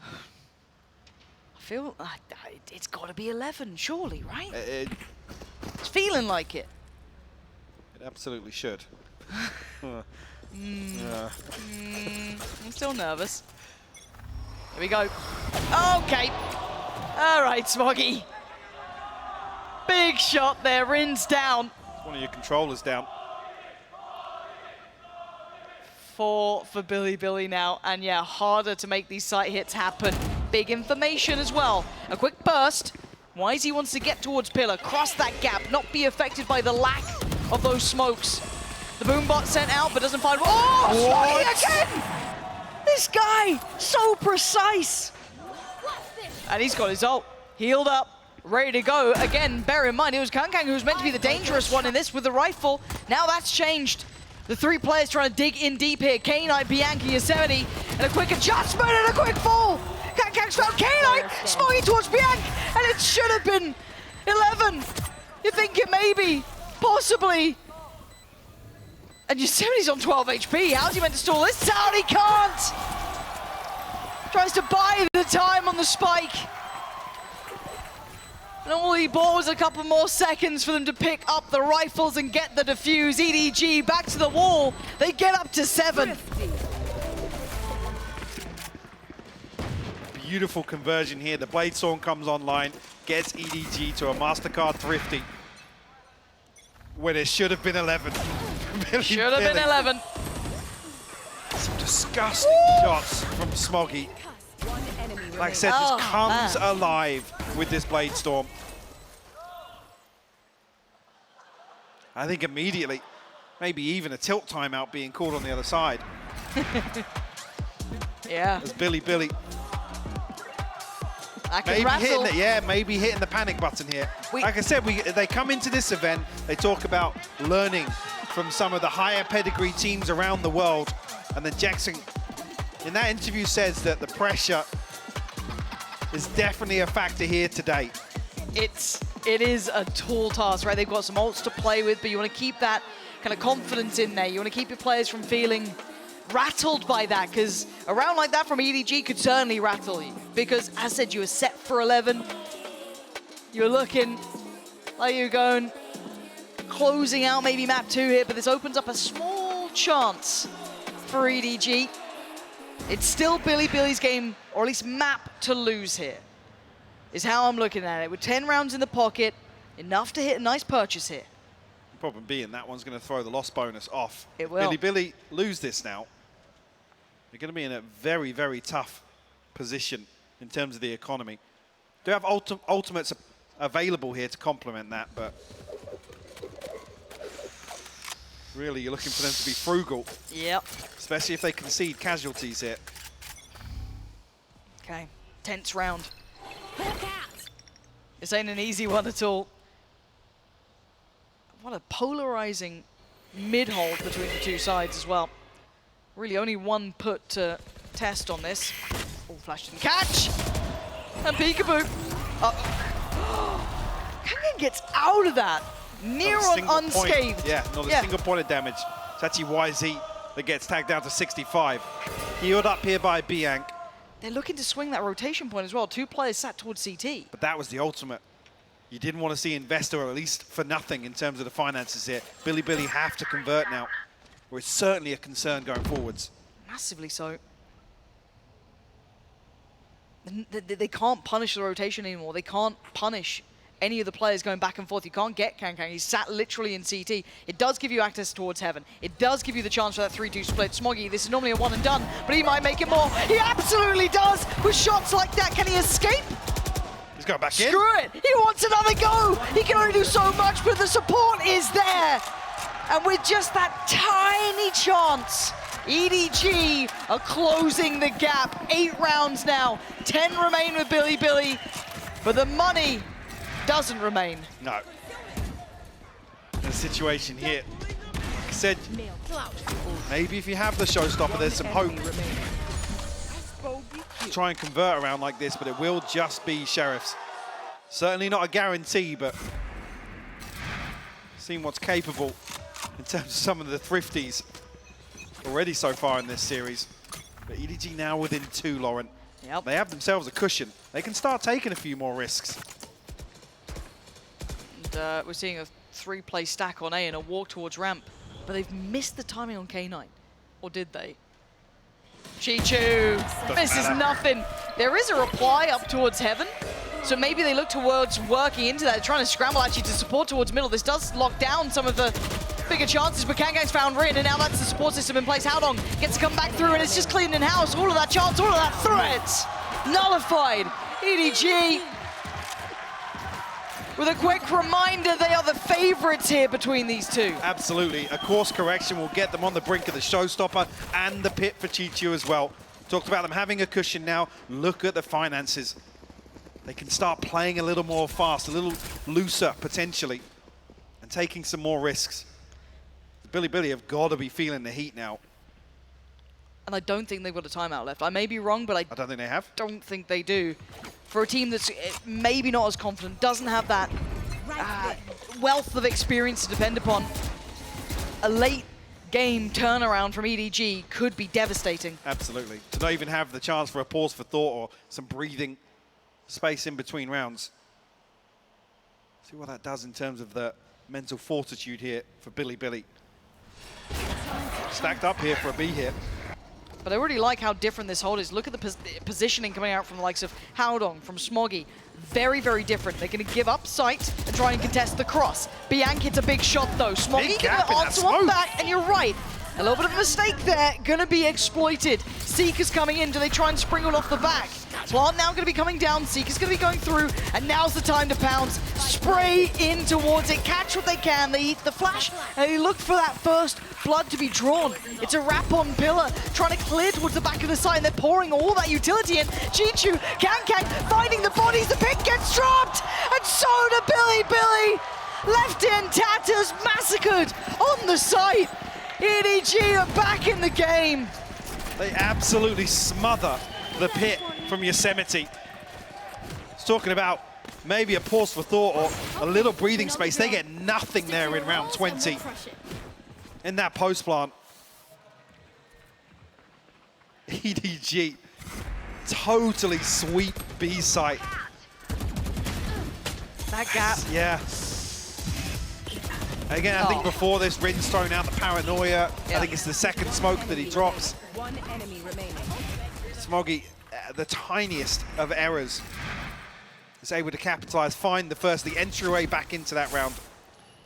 I feel it's got to be 11, surely, right? It's feeling like it. It absolutely should. I'm still nervous. Here we go. Okay. All right, Smoggy. Big shot there. Rin's down. One of your controllers down. 4 for Billy now. And yeah, harder to make these sight hits happen. Big information as well. A quick burst. YZ wants to get towards Pillar, cross that gap, not be affected by the lack of those smokes. The boombot sent out, but doesn't find. Oh, Smoggy again! This guy, so precise. And he's got his ult. Healed up, ready to go. Again, bear in mind, it was Kang who was meant to be the dangerous one in this with the rifle. Now that's changed. The 3 players trying to dig in deep here. K-Knight, Bianchi, Yosemite, and a quick adjustment and a quick fall. Kang's found K-Knight, Smoggy towards Bianchi, and it should have been 11. You think it maybe, possibly. And Yosemite's on 12 HP. How's he meant to stall this out? He can't! Tries to buy the time on the spike. And all he bought was a couple more seconds for them to pick up the rifles and get the defuse. EDG back to the wall. They get up to 7. Beautiful conversion here. The Bladestorm comes online, gets EDG to a MasterCard Thrifty. When it should have been 11. Should have been 11. Some disgusting shots from Smoggy. Like I said, just comes alive with this Bladestorm. I think immediately, maybe even a tilt timeout being called on the other side. Yeah. As Billy. I can rattle. Maybe hitting the panic button here. Like I said, they come into this event, they talk about learning from some of the higher pedigree teams around the world. And then Jackson, in that interview, says that the pressure is definitely a factor here today. It is a tall task, right? They've got some ults to play with, but you want to keep that kind of confidence in there. You want to keep your players from feeling rattled by that, because a round like that from EDG could certainly rattle you. Because, as I said, you were set for 11. You're looking like you're going, closing out maybe map 2 here, but this opens up a small chance for EDG. It's still Billy's game, or at least map to lose here, is how I'm looking at it. With 10 rounds in the pocket, enough to hit a nice purchase here. The problem being that one's going to throw the loss bonus off. It will. Billy lose this now. They're going to be in a very, very tough position in terms of the economy. Do have ultimates available here to complement that, but really you're looking for them to be frugal. Yep. Especially if they concede casualties here. Okay, tense round. This ain't an easy one at all. What a polarizing mid-hold between the 2 sides as well. Really only one put to test on this. All flash and catch! And peekaboo. Kangen gets out of that. Near on unscathed. Yeah, not a single point of damage. It's actually YZ that gets tagged down to 65. Healed up here by Bianc. They're looking to swing that rotation point as well. 2 players sat towards CT. But that was the ultimate. You didn't want to see Investor, at least for nothing in terms of the finances here. Billy have to convert now, or it's certainly a concern going forwards. Massively so. They can't punish the rotation anymore. They can't punish any of the players going back and forth. You can't get Kang. He's sat literally in CT. It does give you access towards Heaven. It does give you the chance for that 3-2 split. Smoggy, this is normally a one and done, but he might make it more. He absolutely does! With shots like that, can he escape? He's going back in. Screw it! He wants another go! He can only do so much, but the support is there! And with just that tiny chance, EDG are closing the gap. 8 rounds now. 10 remain with Billy, but the money doesn't remain. No. The situation here, like I said, maybe if you have the showstopper, there's some hope. Try and convert around like this, but it will just be Sheriffs. Certainly not a guarantee, but seeing what's capable in terms of some of the thrifties already so far in this series. But EDG now within 2, Lauren. Yep. They have themselves a cushion. They can start taking a few more risks. And we're seeing a 3-play stack on A and a walk towards ramp, but they've missed the timing on K9. Or did they? Chichu, this is nothing. There is a reply up towards Heaven, so maybe they look towards working into that. They're trying to scramble actually to support towards middle. This does lock down some of the bigger chances, but Kangang's found Rin, and now that's the support system in place. Howdong gets to come back through, and it's just clean in house. All of that chance, all of that threat, nullified. EDG, with a quick reminder, they are the favorites here between these two. Absolutely. A course correction will get them on the brink of the showstopper and the pit for Chichu as well. Talked about them having a cushion now. Look at the finances. They can start playing a little more fast, a little looser potentially, and taking some more risks. Billy have got to be feeling the heat now. And I don't think they've got a timeout left. I may be wrong, but I don't think they have. Don't think they do. For a team that's maybe not as confident, doesn't have that wealth of experience to depend upon, a late game turnaround from EDG could be devastating. Absolutely. To not even have the chance for a pause for thought or some breathing space in between rounds. See what that does in terms of the mental fortitude here for Billy. Stacked up here for a B here. But I really like how different this hold is. Look at the positioning coming out from the likes of Howdong, from Smoggy. Very, very different. They're going to give up sight and try and contest the cross. Bianc hits a big shot, though. Smoggy going to answer one back, and you're right. A little bit of a mistake there. Going to be exploited. Seeker's coming in. Do they try and spring it off the back? Plant now going to be coming down. Seeker's going to be going through, and now's the time to pounce. Spray in towards it. Catch what they can. They eat the flash, and they look for that first blood to be drawn. It's a wrap on Pillar, trying to clear towards the back of the side, and they're pouring all that utility in. Chichu, Kang finding the bodies. The pick gets dropped, and so do Billy. Left in tatters, massacred on the site. EDG are back in the game. They absolutely smother the pit from Yosemite. It's talking about maybe a pause for thought or a little breathing space. They get nothing there in round 20 in that post plant. EDG totally sweep B site. That gap. Yeah. Again, I think before this, Rin's thrown out the paranoia. I think it's the second smoke that he drops. One enemy remaining. Smoggy, the tiniest of errors, is able to capitalize, find the entryway back into that round.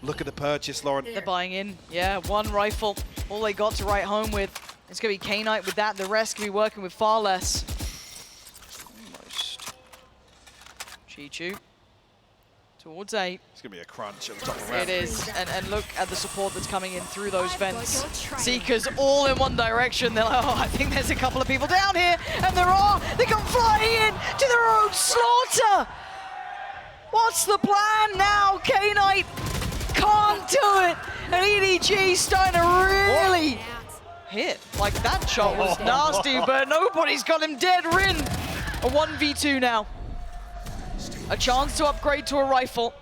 Look at the purchase, Lauren. They're buying in. Yeah, one rifle. All they got to write home with. It's going to be K-Knight with that. The rest can be working with far less. Almost. Chichu. Towards 8. It's going to be a crunch at the top of the round. It is. And look at the support that's coming in through those vents. Seekers all in one direction. They're like, oh, I think there's a couple of people down here. And there are. They come flying in to their own slaughter. What's the plan now? K-Knight can't do it. And EDG starting to really hit. Like, that shot was nasty, but nobody's got him dead. Rin, a 1v2 now. A chance to upgrade to a rifle.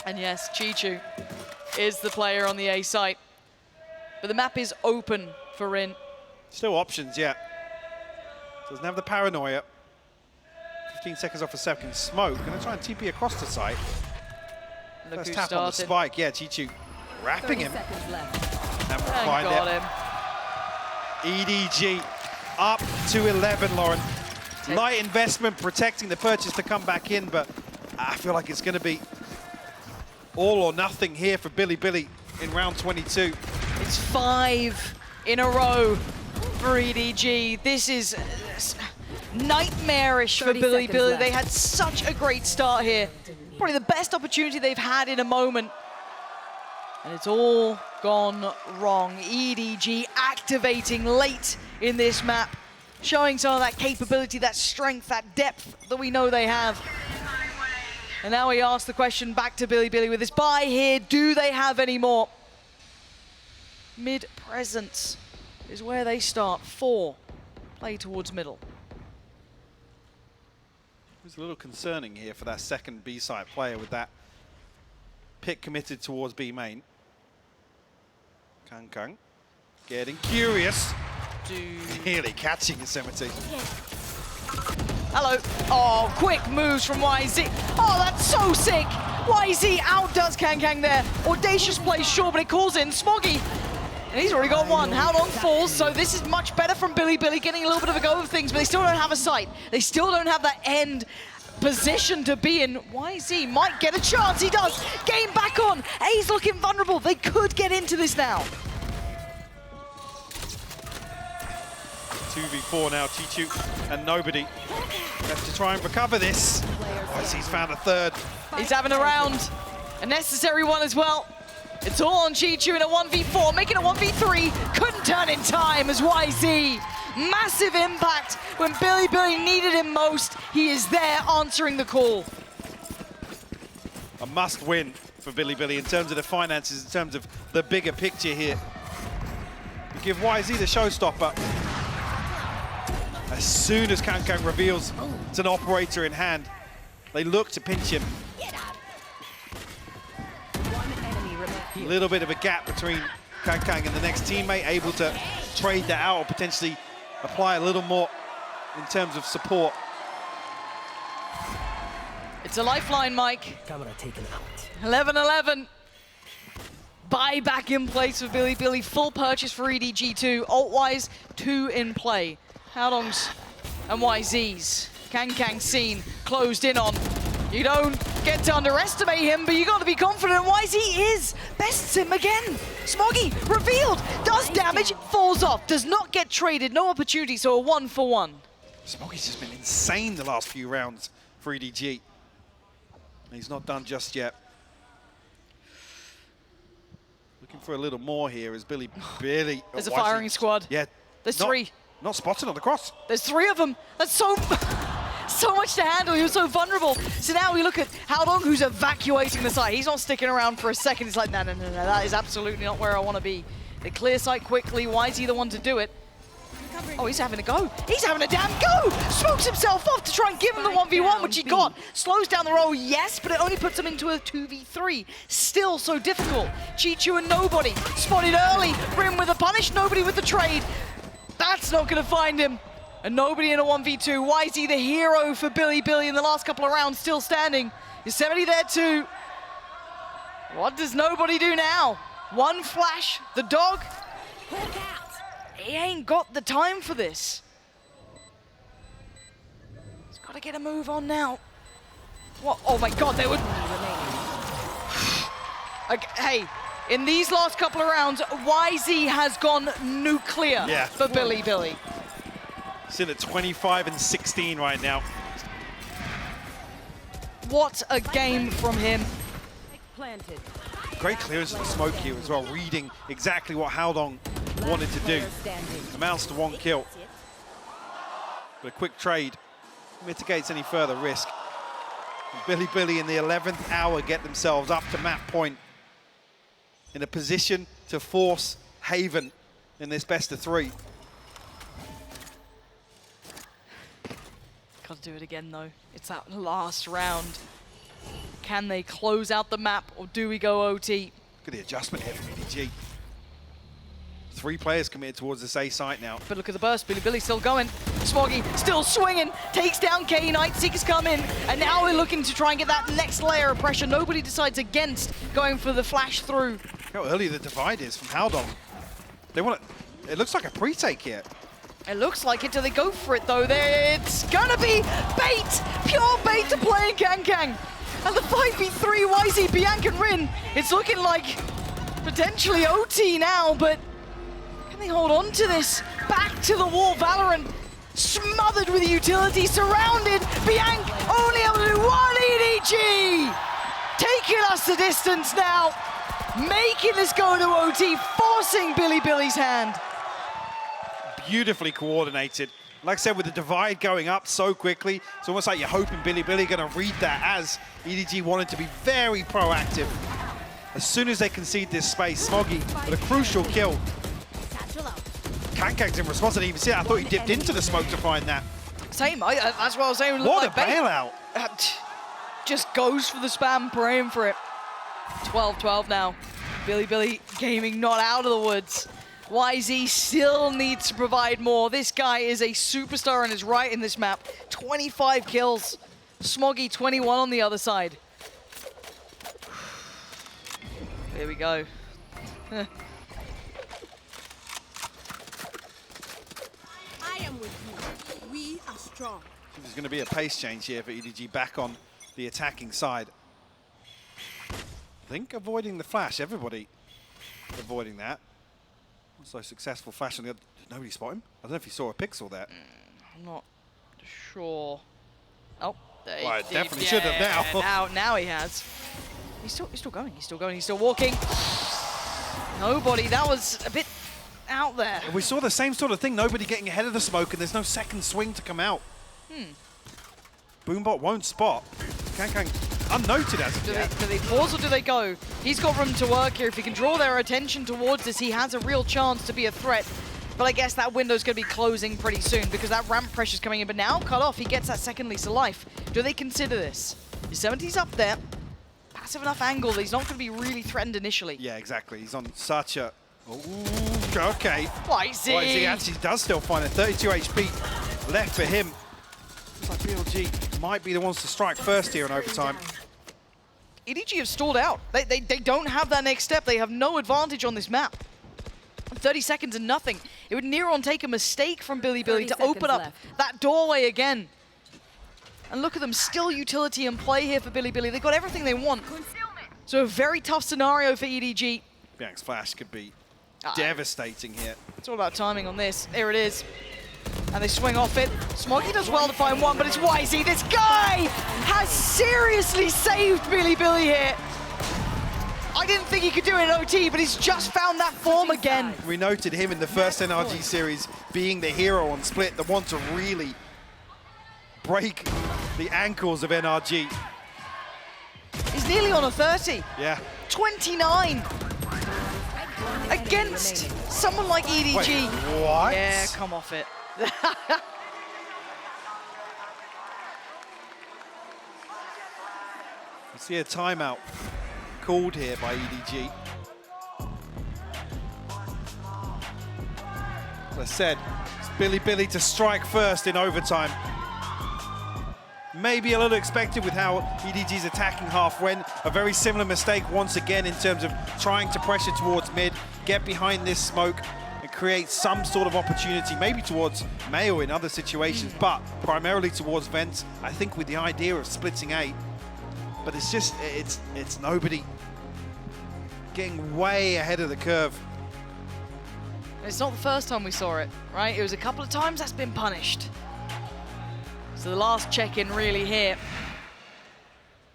And yes, Chichu is the player on the A site. But the map is open for Rin. Still options, yeah. Doesn't have the paranoia. 15 seconds off a second smoke. Gonna try and TP across the site. Look First who tap on the started. spike. Yeah, Chichu wrapping 30 him. seconds left. And we'll And find got it. him. EDG up to 11, Lauren. Take- Light investment protecting the purchase to come back in, but I feel like it's going to be all or nothing here for Billy in round 22. It's 5 in a row for EDG. This is nightmarish for 30 Billy. seconds left. They had such a great start here. Probably the best opportunity they've had in a moment. And it's all gone wrong. EDG activating late in this map, showing some of that capability, that strength, that depth that we know they have. And now we ask the question back to Billy with this buy here. Do they have any more? Mid presence is where they start. 4 play towards middle. It was a little concerning here for that second B-side player with that pick committed towards B main. Kang getting curious. Nearly catching Yosemite. Hello. Oh, quick moves from YZ. Oh, that's so sick. YZ outdoes Kang there. Audacious play, sure, but it calls in Smoggy. And he's already got one. How long falls? So this is much better from Billy, getting a little bit of a go of things, but they still don't have a sight. They still don't have that end position to be in. YZ might get a chance. He does. Game back on. A's looking vulnerable. They could get into this now. 2v4 now, Chichu and nobody. Have to try and recover this. YZ's found a third. He's having a round. A necessary one as well. It's all on Chichu in a 1v4, making a 1v3. Couldn't turn in time as YZ. Massive impact when Billy needed him most. He is there answering the call. A must win for Billy in terms of the finances, in terms of the bigger picture here. We give YZ the showstopper. As soon as Kang reveals it's an operator in hand, they look to pinch him. A little bit of a gap between Kang and the next teammate, able to trade that out or potentially apply a little more in terms of support. It's a lifeline, Mike. Camera taken out. 11-11. Buy back in place for Billy. Full purchase for EDG2. Alt-wise, 2 in play. Howdongs and YZ's. Kang seen, closed in on. You don't get to underestimate him, but you got to be confident. YZ is bests him again. Smoggy revealed, does damage, falls off, does not get traded, no opportunity, so a 1-for-1. Smoggy's just been insane the last few rounds for EDG. He's not done just yet. Looking for a little more here as Billy. There's a firing squad. Yeah. There's 3. Not spotted on the cross. There's 3 of them. That's so much to handle. He was so vulnerable. So now we look at Howdong, who's evacuating the site. He's not sticking around for a second. He's like, no, that is absolutely not where I want to be. They clear site quickly. Why is he the one to do it? Oh, he's having a go. He's having a damn go! Smokes himself off to try and give him the 1v1, which he got. Slows down the roll, yes, but it only puts him into a 2v3. Still so difficult. Chichu and nobody. Spotted early. Rim with a punish, nobody with the trade. That's not going to find him. And nobody in a 1v2. YZ, the hero for Billy in the last couple of rounds, still standing. Yosemite there too. What does nobody do now? One flash, the dog. He ain't got the time for this. He's got to get a move on now. What? Oh my God, they would. Hey, in these last couple of rounds, YZ has gone nuclear for Billy. Still at 25 and 16 right now. What a game from him. Planted. Great clearance of the smoke here as well, reading exactly what Howdong wanted to do. Amounts to 1 kill. But a quick trade mitigates any further risk. And Billy in the 11th hour get themselves up to map point in a position to force Haven in this best of 3. Got to do it again though. It's that last round. Can they close out the map, or do we go OT? Look at the adjustment here from EDG. 3 players committed towards this A site now. But look at the burst. Billy still going. Smoggy still swinging. Takes down K-Knight. Seekers come in. And now we're looking to try and get that next layer of pressure. Nobody decides against going for the flash through. Look how early the divide is from Haldong. They want it. It looks like a pre-take here. It looks like it. Do they go for it though? It's gonna be bait. Pure bait to play in Kang. And the 5v3 YZ, Bianca and Rin. It's looking like potentially OT now, but can they hold on to this? Back to the wall, Valorant smothered with utility, surrounded. Bianca only able to do one EDG. Taking us the distance now. Making this go to OT, forcing Billy's hand. Beautifully coordinated. Like I said, with the divide going up so quickly, it's almost like you're hoping Billy going to read that, as EDG wanted to be very proactive. As soon as they concede this space, Smoggy with a crucial kill. Kang's in response, I didn't even see it. I thought he dipped into the smoke to find that. Same, that's what I was saying. What a bailout. Just goes for the spam, praying for it. 12-12 now. Billy Gaming not out of the woods. YZ still needs to provide more. This guy is a superstar and is right in this map. 25 kills. Smoggy 21 on the other side. There we go. I am with you. We are strong. There's going to be a pace change here for EDG back on the attacking side. I think avoiding the flash, everybody avoiding that. So successful flash on the other. Did nobody spot him? I don't know if you saw a pixel there. I'm not sure. Oh, well, I definitely should have now. Now he has. He's still going. He's still walking. Nobody. That was a bit out there. We saw the same sort of thing. Nobody getting ahead of the smoke, and there's no second swing to come out. Boombot won't spot. Kang unnoted as of yet. Do they pause or do they go? He's got room to work here. If he can draw their attention towards this, he has a real chance to be a threat. But I guess that window's going to be closing pretty soon because that ramp pressure's coming in. But now, cut off, he gets that second lease of life. Do they consider this? His 70's up there. Passive enough angle that he's not going to be really threatened initially. Yeah, exactly. He's on such a... Ooh, okay. YZ actually does still find it. 32 HP left for him. Looks like BLG might be the ones to strike first here in overtime. EDG have stalled out. They don't have that next step. They have no advantage on this map. 30 seconds and nothing. It would near on take a mistake from Billy to open up that doorway again. And look at them, still utility in play here for Billy. They've got everything they want. So a very tough scenario for EDG. Bianca's flash could be devastating here. It's all about timing on this. There it is. And they swing off it. Smoggy does well to find one, but it's YZ. This guy has seriously saved Billy here. I didn't think he could do it in OT, but he's just found that form again. We noted him in the first NRG series being the hero on Split, the one to really break the ankles of NRG. He's nearly on a 30. Yeah. 29. Against someone like EDG. Wait, what? Yeah, come off it. I see a timeout called here by EDG. As I said, it's Billy to strike first in overtime. Maybe a little expected with how EDG's attacking half went. A very similar mistake once again in terms of trying to pressure towards mid, get behind this smoke and create some sort of opportunity, maybe towards Mayo in other situations, but primarily towards Vents, I think with the idea of splitting A. But it's just, it's nobody getting way ahead of the curve. It's not the first time we saw it, right? It was a couple of times that's been punished. So the last check-in really here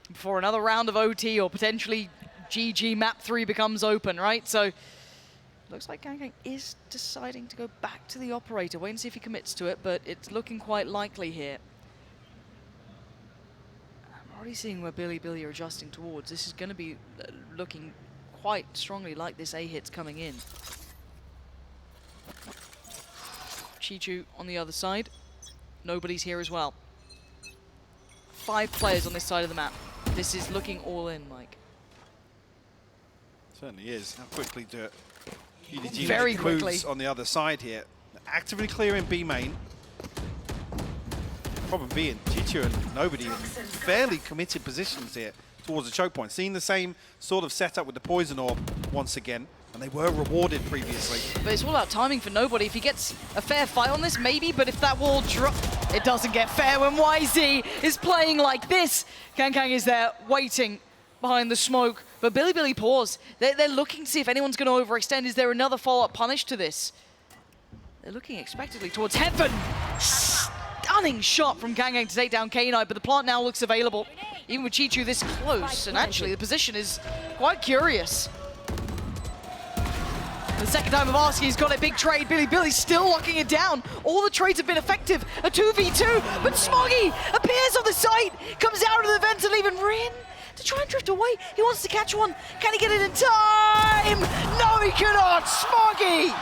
before another round of OT or potentially GG map 3 becomes open, right? So looks like Kang is deciding to go back to the operator. Wait and see if he commits to it, but it's looking quite likely here. I'm already seeing where Billy are adjusting towards. This is going to be looking quite strongly like this A hit's coming in. Chichu on the other side. Nobody's here as well. 5 players on this side of the map. This is looking all in, Mike. Certainly is. How quickly do EDG Very make quickly. moves on the other side here. Actively clearing B main. Problem being, Chichu and Nobody in fairly committed positions here towards the choke point. Seeing the same sort of setup with the Poison Orb once again, and they were rewarded previously. But it's all about timing for Nobody. If he gets a fair fight on this, maybe, but if that wall drop, it doesn't get fair when YZ is playing like this. Kang is there waiting behind the smoke, but Billy pause. They're looking to see if anyone's going to overextend. Is there another follow-up punish to this? They're looking expectantly towards heaven. Stunning shot from Kang to take down K-Knight, but the plant now looks available. Even with Chichu this close, and actually the position is quite curious. The second time of asking, he's got a big trade. Billy still locking it down. All the trades have been effective. A 2v2, but Smoggy appears on the site, comes out of the vent and leaving Rin to try and drift away. He wants to catch one. Can he get it in time? No, he cannot. Smoggy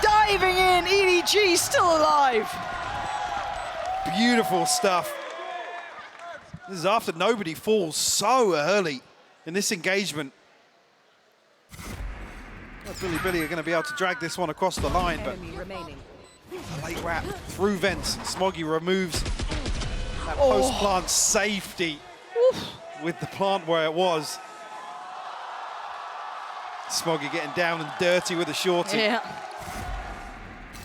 diving in. EDG still alive. Beautiful stuff. This is after Nobody falls so early in this engagement. Well, Billy are going to be able to drag this one across the line, but a late wrap through vents. Smoggy removes that post-plant safety with the plant where it was. Smoggy getting down and dirty with a shorty. Yeah.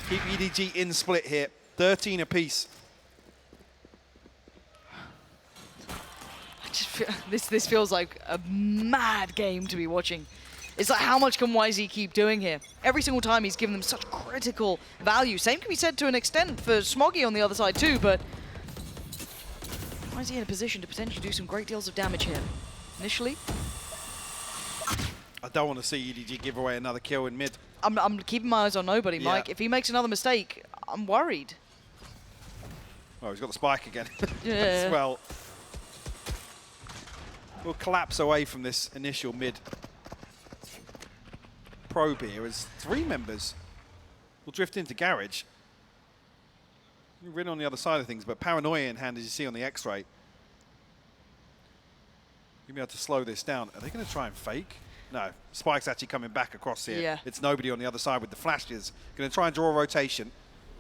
Keep EDG in split here, 13 apiece. I just feel, this feels like a mad game to be watching. It's like, how much can YZ keep doing here? Every single time he's given them such critical value. Same can be said to an extent for Smoggy on the other side too, but YZ in a position to potentially do some great deals of damage here. Initially, I don't want to see EDG give away another kill in mid. I'm keeping my eyes on Nobody, Yeah. Mike. If he makes another mistake, I'm worried. Oh, he's got the spike again Yeah. as well. We'll collapse away from this initial mid probe here as 3 members will drift into garage. Rin on the other side of things, but Paranoia in hand, as you see on the X-ray. You'll be able to slow this down. Are they going to try and fake? No, Spike's actually coming back across here. Yeah. It's Nobody on the other side with the flashes. Going to try and draw a rotation.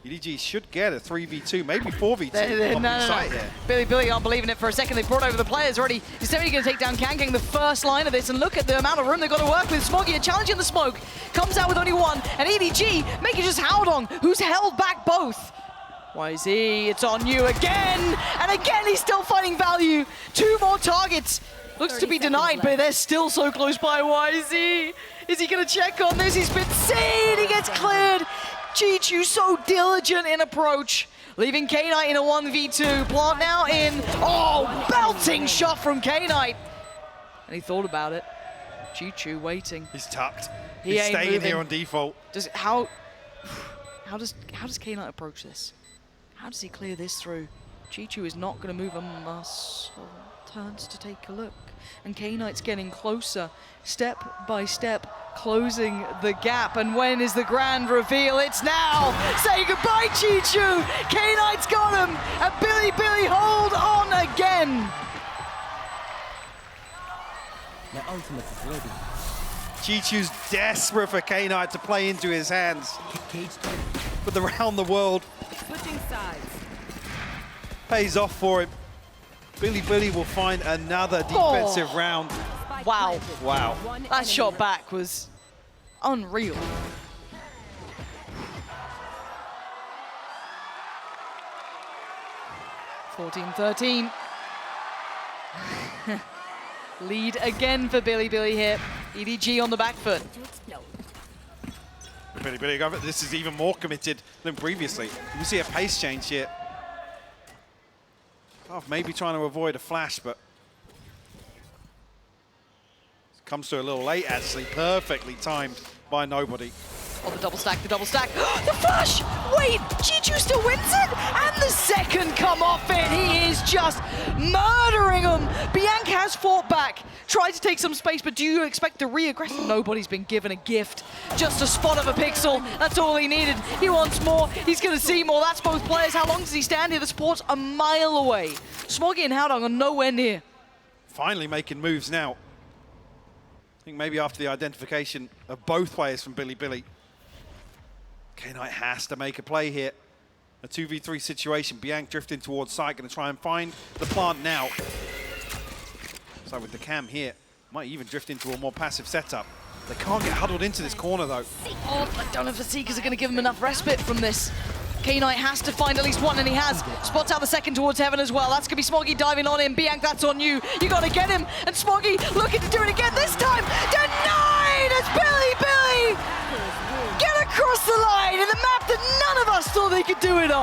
EDG should get a 3v2, maybe 4v2 on the site here. Billy aren't believing it for a second. They brought over the players already. He's definitely going to take down Kang, the first line of this. And look at the amount of room they've got to work with. Smoggy, a challenge in the smoke. Comes out with only one. And EDG making just Howdong, who's held back both. YZ, it's on you again. And again, he's still finding value. 2 more targets. Looks to be denied, but they're still so close by. YZ, is he going to check on this? He's been seen. He gets cleared. Chichu so diligent in approach, leaving K-Knight in a 1v2. Plant now in. Oh, belting shot from K-Knight. And he thought about it. Chichu waiting. He's tucked. He He's ain't staying moving. here on default. How does K-Knight approach this? How does he clear this through? Chichu is not going to move a muscle. Turns to take a look. And K-Knight's getting closer, step by step, closing the gap. And when is the grand reveal? It's now! Say goodbye, Chichu! K-Knight's got him! And Billy hold on again! My ultimate is ready. Chichu's desperate for K-Knight to play into his hands. Cage time. But the round the world Switching sides. pays off for him. Billy will find another defensive round. Spike Wow. planted. Wow. One That enemy shot back was unreal. (14-13). Lead again for Billy here. EDG on the back foot. No. Billy, this is even more committed than previously. You can see a pace change here. Oh, maybe trying to avoid a flash, but comes to a little late, actually. Perfectly timed by Nobody. Oh, the double stack. The flash! Wait, Chichu still wins it? And the second come off it. He is just murdering him. Bianca has fought back, tried to take some space, but do you expect the re-aggressive? Nobody's been given a gift. Just a spot of a pixel. That's all he needed. He wants more. He's going to see more. That's both players. How long does he stand here? The support's a mile away. Smoggy and Howdong are nowhere near. finally making moves now. I think maybe after the identification of both players from Billy, K-Knight has to make a play here. A 2v3 situation, Bianc drifting towards site, going to try and find the plant now. So with the cam here, might even drift into a more passive setup. They can't get huddled into this corner though. Oh, I don't know if the Seekers are going to give him enough respite from this. K-Knight has to find at least one, and he has. Spots out the second towards Heaven as well. That's going to be Smoggy diving on him. Bianc, that's on you. You got to get him. And Smoggy looking to do it again this time. Denied! It's Billy! Get across the line in the map that none of us thought they could do it on.